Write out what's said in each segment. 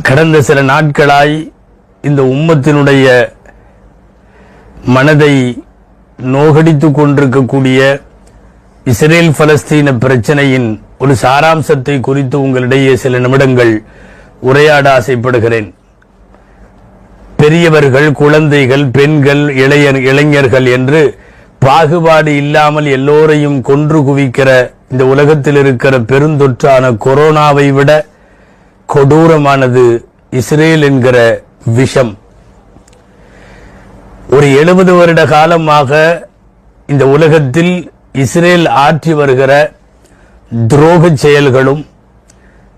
கடந்த சில நாட்களாய் இந்த உம்மத்தினுடைய மனதை நோகடித்துக் கொண்டிருக்கக்கூடிய இஸ்ரேல் பலஸ்தீன பிரச்சனையின் ஒரு சாராம்சத்தை குறித்து உங்களிடையே சில நிமிடங்கள் உரையாட ஆசைப்படுகிறேன். பெரியவர்கள், குழந்தைகள், பெண்கள், இளைஞர்கள் என்று பாகுபாடு இல்லாமல் எல்லோரையும் கொன்று குவிக்கிற இந்த உலகத்தில் இருக்கிற பெருந்தொற்றான கொரோனாவை விட கொடூரமானது இஸ்ரேல் என்கிற விஷம். ஒரு 70 வருட காலமாக இந்த உலகத்தில் இஸ்ரேல் ஆற்றி வருகிற துரோக செயல்களும்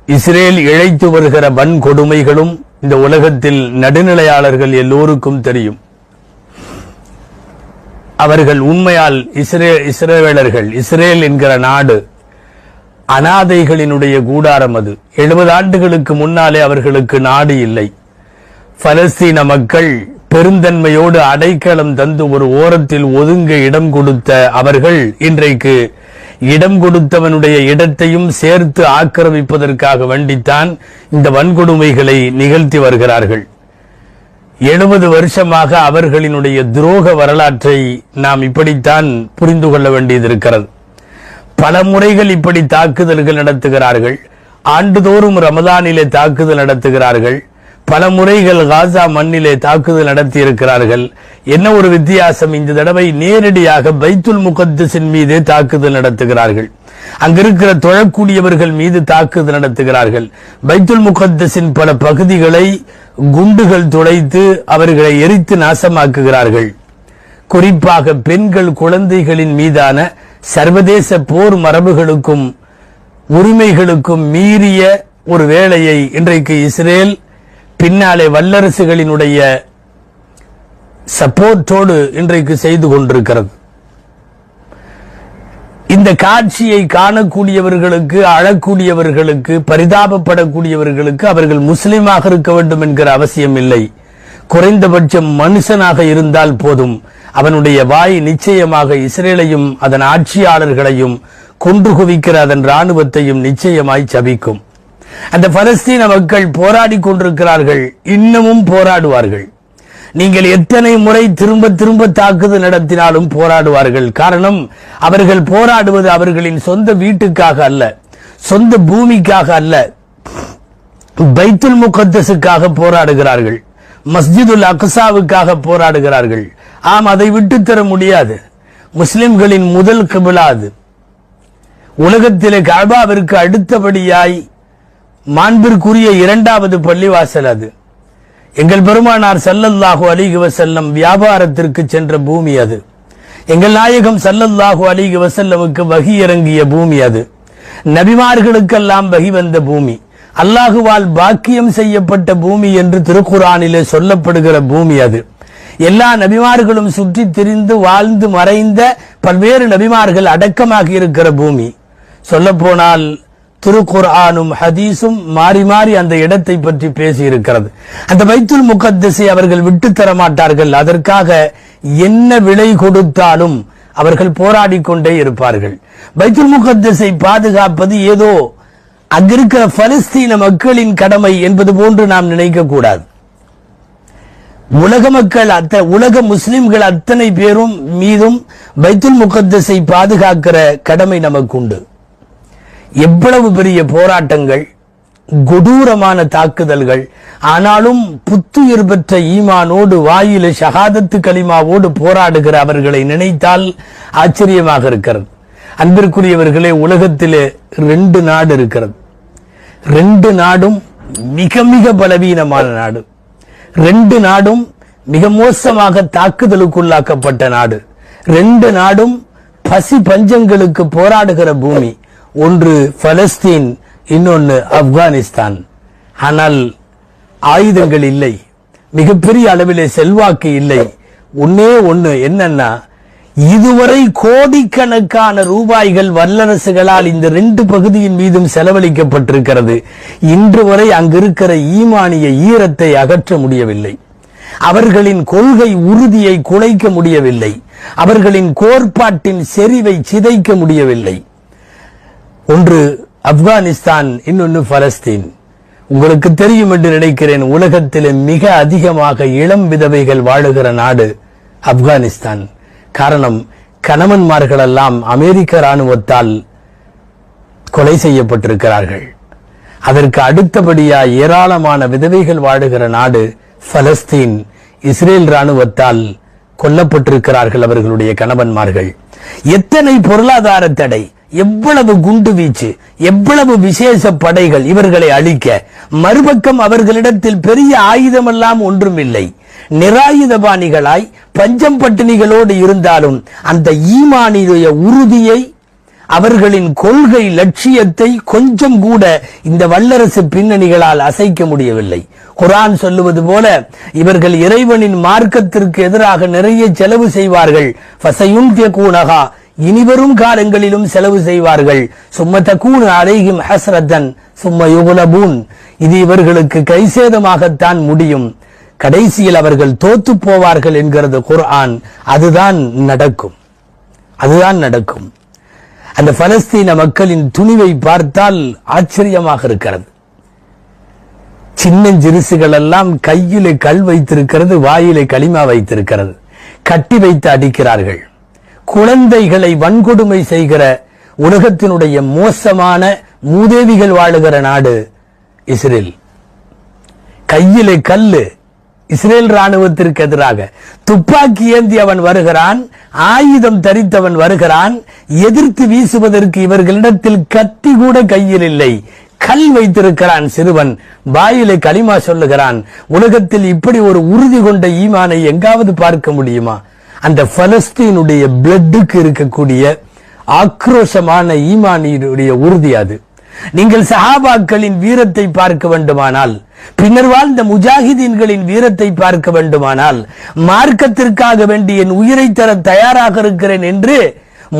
இஸ்ரேல் இழைத்து வருகிற வன்கொடுமைகளும் இந்த உலகத்தில் நடுநிலையாளர்கள் எல்லோருக்கும் தெரியும். அவர்கள் உண்மையால் இஸ்ரேலர்கள், இஸ்ரேல் என்கிற நாடு அனாதைகளினுடைய கூடாரம். அது 70 ஆண்டுகளுக்கு முன்னாலே அவர்களுக்கு நாடு இல்லை. பலஸ்தீன மக்கள் பெருந்தன்மையோடு அடைக்கலம் தந்து ஒரு ஓரத்தில் ஒதுங்க இடம் கொடுத்த அவர்கள் இன்றைக்கு இடம் கொடுத்தவனுடைய இடத்தையும் சேர்த்து ஆக்கிரமிப்பதற்காக வேண்டித்தான் இந்த வன்கொடுமைகளை நிகழ்த்தி வருகிறார்கள். 70 வருஷமாக அவர்களினுடைய துரோக வரலாற்றை நாம் இப்படித்தான் புரிந்து கொள்ள வேண்டியது இருக்கிறது. பல முறைகள் இப்படி தாக்குதல்கள் நடத்துகிறார்கள். ஆண்டுதோறும் ரமதானிலே தாக்குதல் நடத்துகிறார்கள். பல முறைகள் காசா மண்ணிலே தாக்குதல் நடத்தி இருக்கிறார்கள். என்ன ஒரு வித்தியாசம், இந்த தடவை நேரடியாக பைத்துல் முகத்தஸின் மீதே தாக்குதல் நடத்துகிறார்கள். அங்கிருக்கிற தொழக்கூடியவர்கள் மீது தாக்குதல் நடத்துகிறார்கள். பைத்துல் முகத்தஸின் பல பகுதிகளை குண்டுகள் துளைத்து அவர்களை எரித்து நாசமாக்குகிறார்கள். குறிப்பாக பெண்கள், குழந்தைகளின் மீதான சர்வதேச போர் மரபுகளுக்கும் உரிமைகளுக்கும் மீறிய ஒரு வேலையை இன்றைக்கு இஸ்ரேல் பின்னாலே வல்லரசுகளினுடைய சப்போர்ட்டோடு இன்றைக்கு செய்து கொண்டிருக்கிறது. இந்த காட்சியை காணக்கூடியவர்களுக்கு, அழக்கூடியவர்களுக்கு, பரிதாபப்படக்கூடியவர்களுக்கு அவர்கள் முஸ்லிமாக இருக்க வேண்டும் என்கிற அவசியம் இல்லை. குறைந்தபட்சம் மனுஷனாக இருந்தால் போதும். அவனுடைய வாய் நிச்சயமாக இஸ்ரேலையும் அதன் ஆட்சியாளர்களையும் கொன்று குவிக்கிற அதன் ராணுவத்தையும் நிச்சயமாய் சபிக்கும். அந்த பலஸ்தீன மக்கள் போராடி கொண்டிருக்கிறார்கள், இன்னமும் போராடுவார்கள். நீங்கள் எத்தனை முறை திரும்ப திரும்ப தாக்குதல் நடத்தினாலும் போராடுவார்கள். காரணம், அவர்கள் போராடுவது அவர்களின் சொந்த வீட்டுக்காக அல்ல, சொந்த பூமிக்காக அல்ல, பைத்துல் முகத்தஸுக்காக போராடுகிறார்கள், மஸ்ஜிதுல் அக்ஸாவுக்காக போராடுகிறார்கள். ஆம், அதை விட்டு தர முடியாது. முஸ்லிம்களின் முதல் கிபிலா அது. உலகத்திலே கஅபாவிற்கு அடுத்தபடியாய் மாண்பிற்குரிய 2வது பள்ளிவாசல் அது. எங்கள் பெருமானார் ஸல்லல்லாஹு அலைஹி வஸல்லம் வியாபாரத்திற்கு சென்ற பூமி அது. எங்கள் நாயகம் ஸல்லல்லாஹு அலைஹி வஸல்லமுக்கு வஹி இறங்கிய பூமி அது. நபிமார்களுக்கெல்லாம் வஹி வந்த பூமி, அல்லாஹுவால் பாக்கியம் செய்யப்பட்ட பூமி என்று திருக்குர்ஆனிலே சொல்லப்படுகிற பூமி அது. எல்லா நபிமார்களும் சுற்றி திரிந்து வாழ்ந்து மறைந்த பல்வேறு நபிமார்கள் அடக்கமாகி இருக்கிற பூமி. சொல்ல போனால் திருக்குர்ஆனும் ஹதீஸும் மாறி மாறி அந்த இடத்தை பற்றி பேசி இருக்கிறது. அந்த பைத்துல் முகத்தஸை அவர்கள் விட்டு தர மாட்டார்கள். அதற்காக என்ன விலை கொடுத்தாலும் அவர்கள் போராடி கொண்டே இருப்பார்கள். பைத்துல் முகத்தஸை பாதுகாப்பது ஏதோ அங்கிருக்கிற பலஸ்தீன மக்களின் கடமை என்பது போன்று நாம் நினைக்க கூடாது. உலக மக்கள், உலக முஸ்லிம்கள் அத்தனை பேரும் மீதும் பைத்துல் முகத்தஸை பாதுகாக்கிற கடமை நமக்கு உண்டு. எவ்வளவு பெரிய போராட்டங்கள், கொடூரமான தாக்குதல்கள், ஆனாலும் புத்துயிர் பெற்ற ஈமானோடு வாயில ஷஹாதத்து கலிமாவோடு போராடுகிற அவர்களை நினைத்தால் ஆச்சரியமாக இருக்கிறது. அன்பிற்குரியவர்களே, உலகத்திலே 2 நாடு இருக்கிறது. 2 நாடும் மிக மிக பலவீனமான நாடு. 2 நாடும் மிக மோசமாக தாக்குதலுக்குள்ளாக்கப்பட்ட நாடு. 2 நாடும் பசி பஞ்சங்களுக்கு போராடுகிற பூமி. ஒன்று பலஸ்தீன், இன்னொன்று ஆப்கானிஸ்தான். ஆனால் ஆயுதங்கள் இல்லை, மிகப்பெரிய அளவிலே செல்வாக்கு இல்லை. ஒண்ணு என்னன்னா, இதுவரை கோடிக்கணக்கான ரூபாய்கள் வல்லரசுகளால் இந்த 2 பகுதியின் மீதும் செலவழிக்கப்பட்டிருக்கிறது. இன்று வரை அங்கிருக்கிற ஈமானிய ஈரத்தை அகற்ற முடியவில்லை. அவர்களின் கொள்கை உறுதியை குலைக்க முடியவில்லை. அவர்களின் கோட்பாட்டின் செறிவை சிதைக்க முடியவில்லை. ஒன்று ஆப்கானிஸ்தான், இன்னொன்று பலஸ்தீன். உங்களுக்கு தெரியும் என்று நினைக்கிறேன், உலகத்திலே மிக அதிகமாக இளம் விதவைகள் வாழுகிற நாடு ஆப்கானிஸ்தான். காரணம், கணவன்மார்கள் எல்லாம் அமெரிக்க ராணுவத்தால் கொலை செய்யப்பட்டிருக்கிறார்கள். அதற்கு அடுத்தபடியா ஏராளமான விதவைகள் வாழுகிற நாடு பலஸ்தீன். இஸ்ரேல் ராணுவத்தால் கொல்லப்பட்டிருக்கிறார்கள் அவர்களுடைய கணவன்மார்கள். எத்தனை பொருளாதார தடை, எவ்வளவு குண்டு வீச்சு, எவ்வளவு விசேஷ படைகள் இவர்களை அழிக்க. மறுபக்கம் அவர்களிடத்தில் பெரிய ஆயுதமெல்லாம் ஒன்றும் இல்லை. நிராயுதபாணிகளாய் பஞ்சம் பட்டினிகளோடு இருந்தாலும் அந்த ஈமானிய உறுதியை, அவர்களின் கொள்கை லட்சியத்தை கொஞ்சம் கூட இந்த வல்லரசு பின்னணிகளால் அசைக்க முடியவில்லை. குர்ஆன் சொல்லுவது போல இவர்கள் இறைவனின் மார்க்கத்திற்கு எதிராக நிறைய செலவு செய்வார்கள். ஃபஸயுன்ஃபிகூனஹா, இனிவரும் காலங்களிலும் செலவு செய்வார்கள். சும்ம தகூனு அலைஹிம் ஹஸ்ரத்தன் சும்ம யுக்லபூன், இது இவர்களுக்கு கைசேதமாகத்தான் முடியும். கடைசியில் அவர்கள் தோத்து போவார்கள் என்கிறது குர்ஆன். அதுதான் நடக்கும், அதுதான் நடக்கும். அந்த பலஸ்தீன மக்களின் துணிவை பார்த்தால் ஆச்சரியமாக இருக்கிறது. சின்னஞ்சிறுசுகள் எல்லாம் கையிலே கல் வைத்திருக்கிறது, வாயிலே களிமா வைத்திருக்கிறது, கட்டி வைத்து அடிக்கிறார்கள். குழந்தைகளை வன்கொடுமை செய்கிற உலகத்தினுடைய மோசமான மூதேவிகள் வாழுகிற நாடு இஸ்ரேல். கையிலே கல்லு, இஸ்ரேல் ராணுவத்திற்கு எதிராக துப்பாக்கி ஏந்தி அவன் வருகிறான், ஆயுதம் தரித்தவன் வருகிறான். எதிர்த்து வீசுவதற்கு இவர்களிடத்தில் கத்தி கூட கையில் இல்லை, கல் வைத்திருக்கிறான் சிறுவன், வாயிலே களிமா சொல்லுகிறான். உலகத்தில் இப்படி ஒரு உறுதி கொண்ட ஈமானை எங்காவது பார்க்க முடியுமா? அந்த பலஸ்தீனுடைய பிளட்டுக்கு இருக்கக்கூடிய ஆக்ரோஷமான ஈமானியுடைய உறுதி அது. நீங்கள் சஹாபாக்களின் வீரத்தை பார்க்க வேண்டுமானால், பின்னர் வாழ்ந்த முஜாஹிதீன்களின் வீரத்தை பார்க்க வேண்டுமானால், மார்க்கத்திற்காக வேண்டி என் உயிரை தர தயாராக இருக்கிறேன் என்று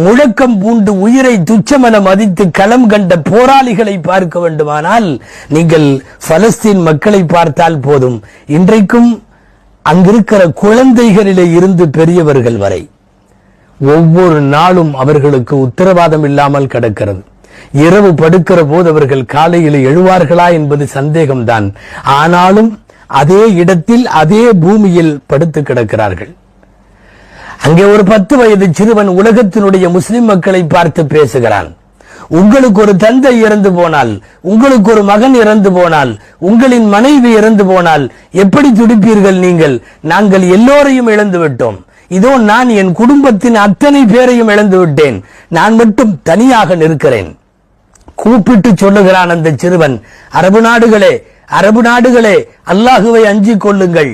முழக்கம் பூண்டு உயிரை துச்சமென மதித்து களம் கண்ட போராளிகளை பார்க்க வேண்டுமானால் நீங்கள் பலஸ்தீன் மக்களை பார்த்தால் போதும். இன்றைக்கும் அங்கிருக்கிற குழந்தைகளிலே இருந்து பெரியவர்கள் வரை ஒவ்வொரு நாளும் அவர்களுக்கு உத்தரவாதம் இல்லாமல் கிடக்கிறது. இரவு படுக்கிற போது அவர்கள் காலையில் எழுவார்களா என்பது சந்தேகம்தான். ஆனாலும் அதே இடத்தில் அதே பூமியில் படுத்து கிடக்கிறார்கள். அங்கே ஒரு 10 வயது சிறுவன் உலகத்தினுடைய முஸ்லிம் மக்களை பார்த்து பேசுகிறான். உங்களுக்கு ஒரு தந்தை இறந்து போனால், உங்களுக்கு ஒரு மகன் இறந்து போனால், உங்களின் மனைவி இறந்து போனால் எப்படி துடிப்பீர்கள் நீங்கள்? நாங்கள் எல்லோரையும் இழந்து விட்டோம். இதோ நான் என் குடும்பத்தின் அத்தனை பேரையும் இழந்து விட்டேன், நான் மட்டும் தனியாக நிற்கிறேன். கூப்பிட்டு சொல்லுகிறான் அந்த சிறுவன், அரபு நாடுகளே, அரபு நாடுகளே, அல்லாஹுவை அஞ்சிக் கொள்ளுங்கள்.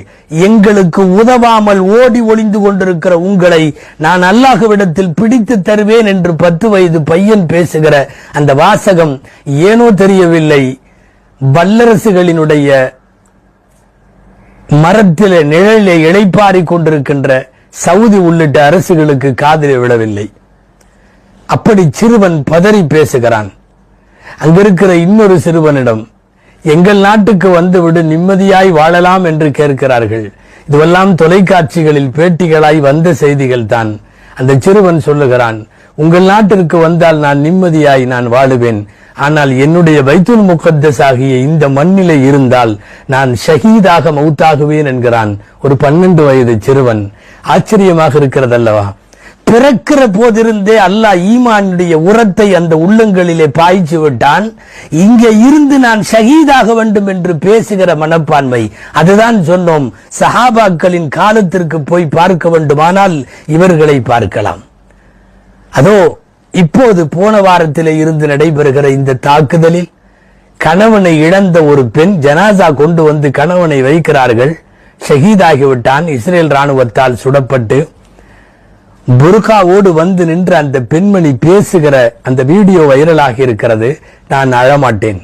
எங்களுக்கு உதவாமல் ஓடி ஒளிந்து கொண்டிருக்கிற உங்களை நான் அல்லாஹுவிடத்தில் பிடித்து தருவேன் என்று 10 வயது பையன் பேசுகிற அந்த வாசகம் ஏனோ தெரியவில்லை, வல்லரசுகளினுடைய மரத்திலே நிழலிலே இளைப்பாரி கொண்டிருக்கின்ற சவுதி உள்ளிட்ட அரசுகளுக்கு காதிலே விழவில்லை. அப்படி சிறுவன் பதறி பேசுகிறான். அங்கிருக்கிற இன்னொரு சிறுவனிடம், எங்கள் நாட்டுக்கு வந்துவிடு, நிம்மதியாய் வாழலாம் என்று கேட்கிறார்கள். இதுவெல்லாம் தொலைக்காட்சிகளில் பேட்டிகளாய் வந்த செய்திகள் தான். அந்த சிறுவன் சொல்லுகிறான், உங்கள் நாட்டிற்கு வந்தால் நான் நிம்மதியாய் நான் வாழுவேன், ஆனால் என்னுடைய பைத்துல் முகத்தஸ் ஆகிய இந்த மண்ணிலே இருந்தால் நான் ஷஹீதாக மௌத்தாகுவேன் என்கிறான். ஒரு 12 வயது சிறுவன். ஆச்சரியமாக இருக்கிறது அல்லவா? பிறக்கிற போதிருந்தே அல்லாஹ் ஈமானுடைய உரத்தை அந்த உள்ளங்களிலே பாய்ச்சி விட்டான். இங்கே இருந்து நான் ஷஹீதாக வேண்டும் என்று பேசுகிற மனப்பான்மை, அதுதான் சொன்னோம். சஹாபாக்களின் காலத்திற்கு போய் பார்க்க வேண்டுமானால் இவர்களை பார்க்கலாம். அதோ இப்போது போன வாரத்திலே இருந்து நடைபெறுகிற இந்த தாக்குதலில் கணவனை இழந்த ஒரு பெண் ஜனாசா கொண்டு வந்து கணவனை வைக்கிறார்கள். ஷஹீதாகிவிட்டான், இஸ்ரேல் ராணுவத்தால் சுடப்பட்டு. புர்காவோடு வந்து நின்ற அந்த பெண்மணி பேசுகிற அந்த வீடியோ வைரலாகி இருக்கிறது. நான் அழமாட்டேன்,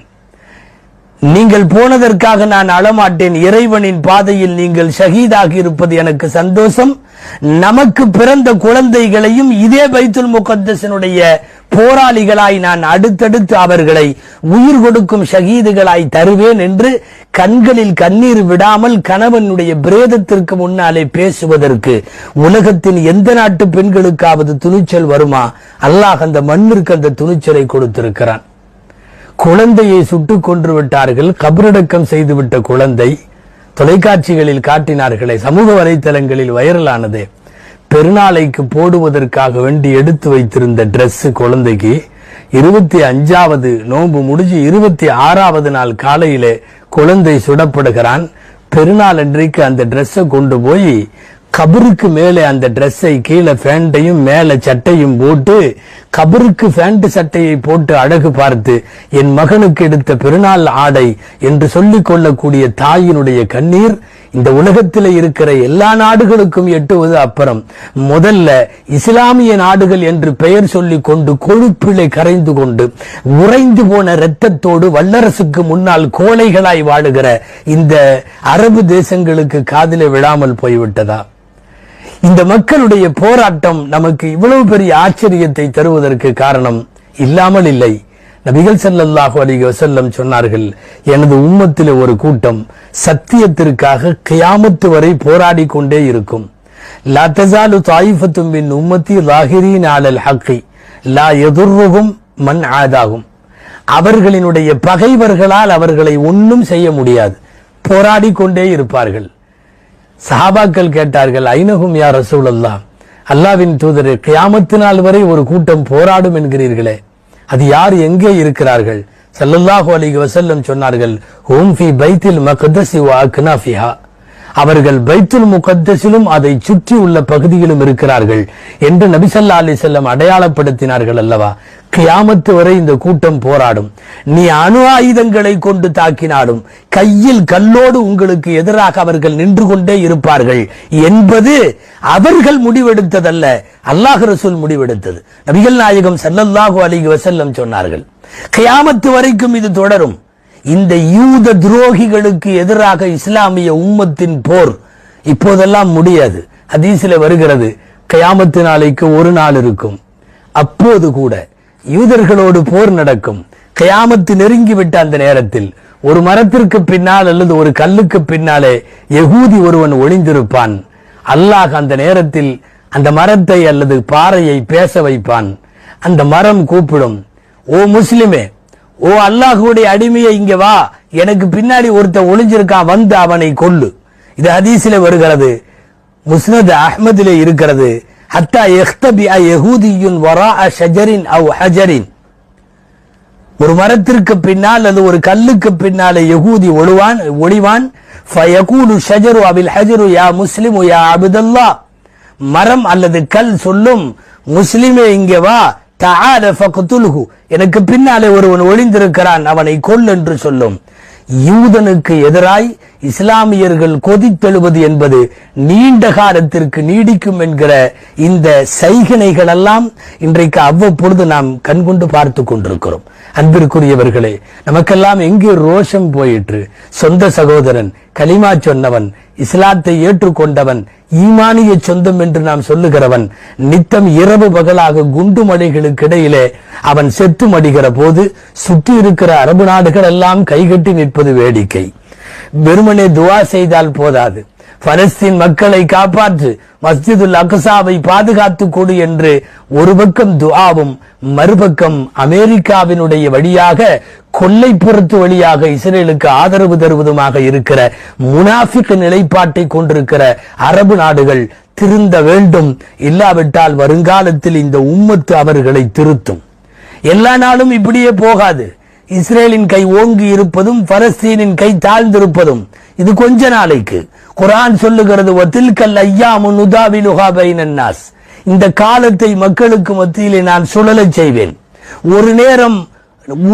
நீங்கள் போனதற்காக நான் அழமாட்டேன், இறைவனின் பாதையில் நீங்கள் ஷஹீதாகி இருப்பது எனக்கு சந்தோஷம். நமக்கு பிறந்த குழந்தைகளையும் இதே பைத்துல் முகத்தஸினுடைய போராளிகளாய் நான் அடுத்தடுத்து அவர்களை உயிர் கொடுக்கும் ஷஹீதுகளாய் தருவேன் என்று கண்களில் கண்ணீர் விடாமல் கணவனுடைய பிரேதத்திற்கு முன்னாலே பேசுவதற்கு உலகத்தின் எந்த நாட்டு பெண்களுக்காவது துணிச்சல் வருமா? அல்லாஹ் அந்த மண்ணிற்கு அந்த துணிச்சலை கொடுத்திருக்கிறான். குழந்தையை சுட்டுக் கொன்று விட்டார்கள். கபரடக்கம் செய்துவிட்ட குழந்தை தொலைக்காட்சிகளில் காட்டினார்களே, சமூக வலைத்தளங்களில் வைரலானது. பெருநாளைக்கு போடுவதற்காக வேண்டி எடுத்து வைத்திருந்த டிரெஸ் குழந்தைக்கு 25வது நோன்பு முடிஞ்சு 26வது நாள் காலையிலே குழந்தை சுடப்படுகிறான். பெருநாள் அன்றைக்கு அந்த டிரெஸ்ஸை கொண்டு போய் கபருக்கு மேலே அந்த டிரெஸ்ஸை கீழே பேண்டையும் மேல சட்டையும் போட்டு கபருக்கு பேண்ட் சட்டையை போட்டு அழகு பார்த்து என் மகனுக்கு எடுத்த பெருநாள் ஆடை என்று சொல்லிக் கொள்ளக்கூடிய தாயினுடைய கண்ணீர் இந்த உலகத்தில் இருக்கிற எல்லா நாடுகளுக்கும் எட்டுவது அப்புறம். முதல்ல இஸ்லாமிய நாடுகள் என்று பெயர் சொல்லிக் கொண்டு கொழுப்பிலை கரைந்து கொண்டு உறைந்து போன இரத்தத்தோடு வல்லரசுக்கு முன்னால் கோழைகளாய் வாழுகிற இந்த அரபு தேசங்களுக்கு காதிலே விழாமல் போய்விட்டதா? இந்த மக்களுடைய போராட்டம் நமக்கு இவ்வளவு பெரிய ஆச்சரியத்தை தருவதற்கு காரணம் இல்லாமல் இல்லை. நபிகள் ஸல்லல்லாஹு அலைஹி வஸல்லம் சொன்னார்கள், எனது உம்மத்திலே ஒரு கூட்டம் சத்தியத்திற்காக கியாமத்து வரை போராடி கொண்டே இருக்கும். லா தஸாலு தாயிஃபத்தும் மின் உம்மத்தி ஸாஹிரீன அலல் ஹக்கி லா யதுர்ருஹும் மன் ஆதாஹும். அவர்களினுடைய பகைவர்களால் அவர்களை ஒன்றும் செய்ய முடியாது, போராடி கொண்டே இருப்பார்கள். சஹாபாக்கள் கேட்டார்கள், ஐனஹும் யா ரசூலல்லாஹ், அல்லாஹ்வின் தூதரே, கியாமத்து நாள் வரை ஒரு கூட்டம் போராடும் என்கிறீர்களே, அது யார், எங்கே இருக்கிறார்கள்? ஸல்லல்லாஹு அலைஹி வஸல்லம் சொன்னார்கள், ஹும் ஃபீ பைத்துல் மக்தஸ் வ அக்னாஃபிஹா. அவர்கள் பைத்துல் முகத்தஸிலும் அதை சுற்றி உள்ள பகுதியிலும் இருக்கிறார்கள் என்று நபி ஸல்லல்லாஹு அலைஹி வஸல்லம் அடையாளப்படுத்தினார்கள் அல்லவா? கியாமத்து வரை இந்த கூட்டம் போராடும். நீ அணு ஆயுதங்களை கொண்டு தாக்கினாலும் கையில் கல்லோடு உங்களுக்கு எதிராக அவர்கள் நின்று கொண்டே இருப்பார்கள் என்பது அவர்கள் முடிவெடுத்ததல்ல, அல்லாஹ் ரசூல் முடிவெடுத்தது. நபிகள் நாயகம் ஸல்லல்லாஹு அலைஹி வஸல்லம் சொன்னார்கள், கியாமத்து வரைக்கும் இது தொடரும். இந்த யூத துரோகிகளுக்கு எதிராக இஸ்லாமிய உம்மத்தின் போர் இப்போதெல்லாம் முடியாது. ஹதீஸிலே வருகிறது, கியாமத்து நாளைக்கு ஒரு நாள் இருக்கும், அப்போது கூட யூதர்களோடு போர் நடக்கும். கியாமத்து நெருங்கிவிட்ட அந்த நேரத்தில் ஒரு மரத்திற்கு பின்னால் அல்லது ஒரு கல்லுக்கு பின்னாலே யகூதி ஒருவன் ஒளிந்திருப்பான். அல்லாஹ் அந்த நேரத்தில் அந்த மரத்தை அல்லது பாறையை பேச வைப்பான். அந்த மரம் கூப்பிடும், ஓ முஸ்லிமே, ஓ அல்லாஹ்வுடைய அடிமையை, இங்க வா, எனக்கு பின்னாடி ஒருத்தன் ஒளிஞ்சிருக்கான், வந்து அவனை கொல்லு. இது ஹதீஸிலே வருகிறது, முஸ்னத் அஹ்மதிலே இருக்கிறது. ஹத்தா யக்தபிஅ யஹூதியுன் வராஅ ஷஜரின் அவ் ஹஜரின். ஒரு மரத்திற்கு பின்னால் அல்லது ஒரு கல்லுக்கு பின்னாலே யஹூதி ஒளிவான். ஃபயகூலு ஷஜரு அபில் ஹஜரு யா முஸ்லிமு யா அப்துல்லாஹ். மரம் அல்லது கல் சொல்லும், முஸ்லிமே இங்கே வா, தஆல ஃபக்துல்ஹு, எனக்கு பின்னாலே ஒருவன் ஒளிந்திருக்கிறான், அவனை கொல் என்று சொல்லும். யூதனுக்கு எதிராய் இஸ்லாமியர்கள் கொதித்தெழுவது என்பது நீண்ட காலத்திற்கு நீடிக்கும் என்கிற இந்த சைகனைகள் எல்லாம் இன்றைக்கு அவ்வப்பொழுது நாம் கண்கொண்டு பார்த்து கொண்டிருக்கிறோம். அன்பிற்குரியவர்களே, நமக்கெல்லாம் எங்கே ரோஷம் போயிற்று? சொந்த சகோதரன், கலிமா சொன்னவன், இஸ்லாத்தை ஏற்றுக்கொண்டவன், ஈமானிய சொந்தம் என்று நாம் சொல்லுகிறவன், நித்தம் இரவு பகலாக குண்டு மலைகளுக்கு இடையிலே அவன் செத்து மடிகிற போது சுற்றி இருக்கிற அரபு நாடுகள் எல்லாம் கைகட்டி நிற்பது வேடிக்கை. வெறுமனே துவா செய்தால் போதாது, பலஸ்தீன் மக்களை காப்பாற்று, மஸ்ஜிதுல் அக்ஸாவை பாதுகாத்து கொடு என்று ஒரு பக்கம் துஆவும், மறுபக்கம் அமெரிக்காவினுடைய வழியாக கொல்லைப்புறத்து வழியாக இஸ்ரேலுக்கு ஆதரவு தருவதுமாக இருக்கிற முனாஃபிக் நிலைப்பாட்டை கொண்டிருக்கிற அரபு நாடுகள் திருந்த வேண்டும். இல்லாவிட்டால் வருங்காலத்தில் இந்த உம்மத்து அவர்களை திருத்தும். எல்லா நாளும் இப்படியே போகாது. இஸ்ரேலின் கை ஓங்கி இருப்பதும் பலஸ்தீனின் கை தாழ்ந்திருப்பதும் இது கொஞ்ச நாளைக்கு. குர்ஆன் சொல்லுகிறது, வதில்கல் அய்யாமு நுதாவிலுஹா பைனன் நாஸ். இந்த காலத்தை மக்களுக்கு மத்தியிலே நான் சுழலச் செய்வேன். ஒரு நேரம்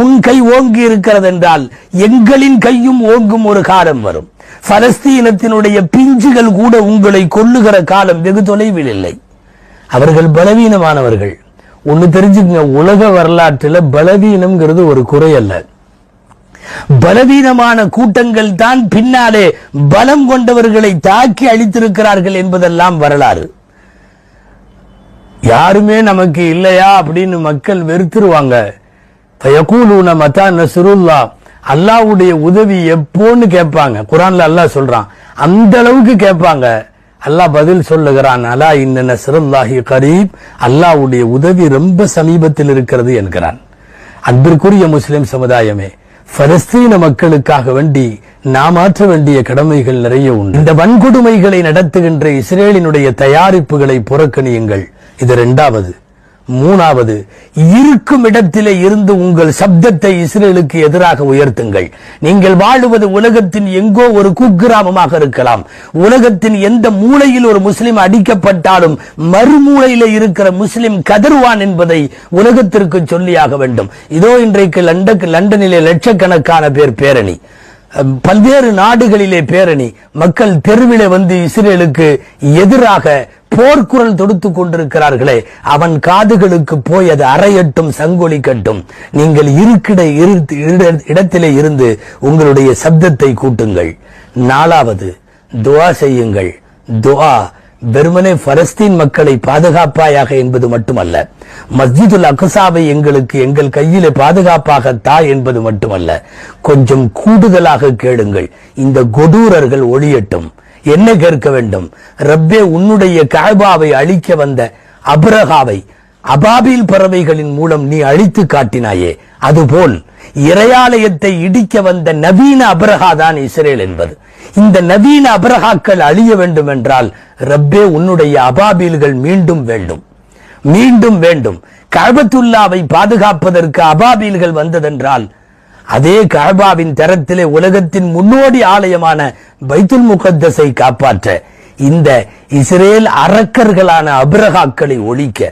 உன் கை ஓங்கி இருக்கிறது என்றால் எங்களின் கையும் ஓங்கும் ஒரு காலம் வரும். பலஸ்தீனத்தினுடைய பிஞ்சுகள் கூட உங்களை கொல்லுகிற காலம் வெகு தொலைவில் இல்லை. அவர்கள் பலவீனமானவர்கள். ஒன்னு தெரிஞ்சுக்கங்க, உலக வரலாற்றில் பலவீனம்ங்கிறது ஒரு குறை அல்ல. பலவீனமான கூட்டங்கள் தான் பின்னாலே பலம் கொண்டவர்களை தாக்கி அழித்திருக்கிறார்கள் என்பதெல்லாம் வரலாறு. யாருமே நமக்கு இல்லையா அப்படின்னு மக்கள் வெறுத்துருவாங்க. ஃபயகூலூன மதா நஸ்ருல்லாஹ், அல்லாஹ்வுடைய உதவி எப்போன்னு கேட்பாங்க. குர்ஆன்ல அல்லாஹ் சொல்றான், அந்த அளவுக்கு கேட்பாங்க. அல்லாஹ் பதில் சொல்லுகிறான், அலா இன்ன நஸ்ருல்லாஹி கரீப், அல்லாஹ்வுடைய உதவி ரொம்ப சமீபத்தில் இருக்கிறது என்கிறான். அன்பிற்குரிய முஸ்லிம் சமுதாயமே, பலஸ்தீன மக்களுக்காக வேண்டி நாம் ஆற்ற வேண்டிய கடமைகள் நிறைய உண்டு. இந்த வன்கொடுமைகளை நடத்துகின்ற இஸ்ரேலினுடைய தயாரிப்புகளை புறக்கணியுங்கள். இது இரண்டாவது. மூணாவது, இருக்கும் இடத்திலே இருந்து உங்கள் சப்தத்தை இஸ்ரேலுக்கு எதிராக உயர்த்துங்கள். நீங்கள் வாழுவது உலகத்தின் எங்கோ ஒரு குக்கிராமமாக இருக்கலாம். உலகத்தின் எந்த மூலையில் ஒரு முஸ்லிம் அடிக்கப்பட்டாலும் மறுமூலையில இருக்கிற முஸ்லிம் கதறுவான் என்பதை உலகத்திற்கு சொல்லியாக வேண்டும். இதோ இன்றைக்கு லண்டனிலே லட்சக்கணக்கான பேர் பேரணி, பல்வேறு நாடுகளிலே பேரணி, மக்கள் தெருவிலே வந்து இஸ்ரேலுக்கு எதிராக போர்க்குரல் தொடுத்துக் கொண்டிருக்கிறார்களே, அவன் காதுகளுக்கு போய் அது அறையட்டும், சங்கொலி கட்டும். நீங்கள் இடத்திலே இருந்து உங்களுடைய சப்தத்தை கூட்டுங்கள். நாலாவது, துஆ செய்யுங்கள். துஆ வெறுமனே பலஸ்தீன் மக்களை பாதுகாப்பாயாக என்பது மட்டுமல்ல, மஸ்ஜிதுல் அக்ஸாவை எங்களுக்கு எங்கள் கையிலே பாதுகாப்பாக தா என்பது மட்டுமல்ல, கொஞ்சம் கூடுதலாக கேளுங்கள். இந்த கொடூரர்கள் ஒழியட்டும். என்ன கேட்க வேண்டும்? ரப்பே, உன்னுடைய கஅபாவை அழிக்க வந்த அப்ரஹாவை அபாபில் பறவைகளின் மூலம் நீ அழித்து காட்டினாயே, அதுபோல் இறையாலயத்தை இடிக்க வந்த நவீன அப்ரஹா தான் இஸ்ரேல் என்பது. இந்த நவீன அப்ரஹாக்கள் அழிய வேண்டும் என்றால் ரப்பே, உன்னுடைய அபாபில்கள் மீண்டும் வேண்டும், மீண்டும் வேண்டும். கஅபத்துல்லாவை பாதுகாப்பதற்கு அபாபில்கள் வந்ததென்றால் அதே கஅபாவின் தரத்திலே உலகத்தின் முன்னோடி ஆலயமான பைத்துல் முகத்தஸை காப்பாற்ற இந்த இஸ்ரேல் அரக்கர்களான அப்ரஹாக்களை ஒழிக்க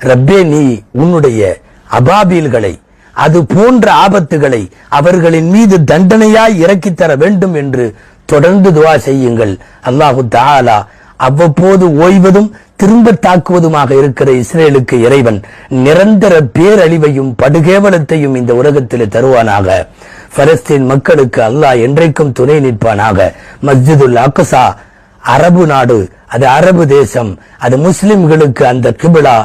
ரப்பே, நீ உன்னுடைய அபாபில்களை, அது போன்ற ஆபத்துகளை அவர்களின் மீது தண்டனையாய் இறக்கித் தர வேண்டும் என்று தொடர்ந்து துஆ செய்யுங்கள். அல்லாஹு தஆலா அவ்வப்போது ஓய்வதும் திரும்ப தாக்குவதுமாக இருக்கிற இஸ்ரேலுக்கு இறைவன் நிரந்தர பேரழிவையும் படுகேவலத்தையும் இந்த உலகத்தில் தருவானாக. பலஸ்தீன் மக்களுக்கு அல்லாஹ் என்றைக்கும் துணை நிற்பானாக. மஸ்ஜிதுல் அக்ஸா அரபு நாடு, அது அரபு தேசம், அது முஸ்லிம்களுக்கு அந்த கிபிலா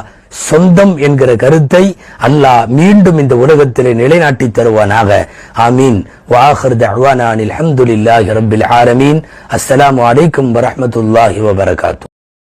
சொந்தம் என்கிற கருத்தை அல்லாஹ் மீண்டும் இந்த உலகத்திலே நிலைநாட்டி தருவானாக. ஆமீன். வாஹிர் தஅவானா அல்ஹம்துலில்லாஹி ரப்பில் ஆலமீன். அஸ்ஸலாமு அலைக்கும் வரஹ்மத்துல்லாஹி வபரகாத்துஹு.